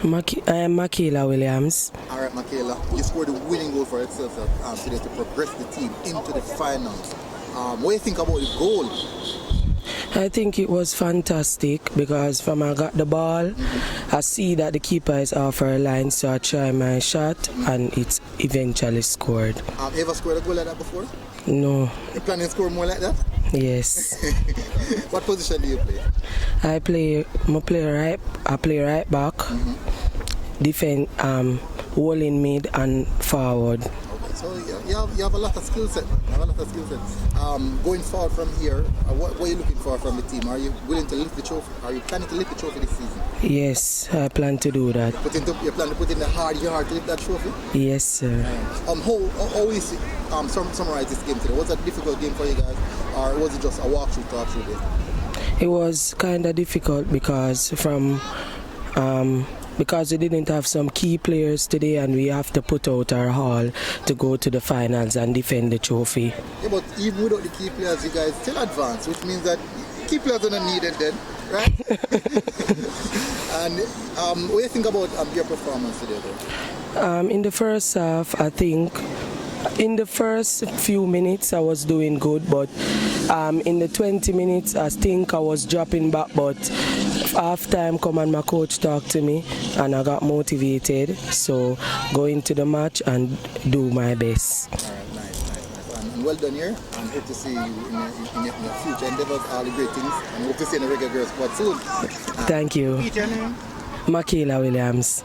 I am Makayla Williams. All right, Makayla, you scored the winning goal for Excelsior today to progress the team into the finals. What do you think about the goal? I think it was fantastic because from I got the ball, I see that the keeper is off her line, so I try my shot and it's eventually scored. You ever scored a goal like that before? No. You planning to score more like that? Yes. What position do you play? I play right back, defend, holding mid and forward. Okay, so you have a lot of skill set. Going forward from here, what are you looking for from the team? Are you willing to lift the trophy? Are you planning to lift the trophy this season? Yes, I plan to do that. You plan to put in the hard yard to lift that trophy? Yes, sir. How is it, summarize this game today? Was it a difficult game for you guys, or was it just a walkthrough, talk-through game? It was kind of difficult because we didn't have some key players today and we have to put out our all to go to the finals and defend the trophy. Yeah, but even without the key players, you guys still advance, which means that key players are not needed then, right? And what do you think about your performance today, though? In the first half, I think, in the first few minutes I was doing good, but in the 20 minutes I think I was dropping back, but half time come and my coach talked to me and I got motivated, so go into the match and do my best. Alright, nice. And well done here, and hope to see you in your future endeavors, all the great things, and hope to see you in the regular girls squad soon. Thank you. What's your name? Makayla Williams.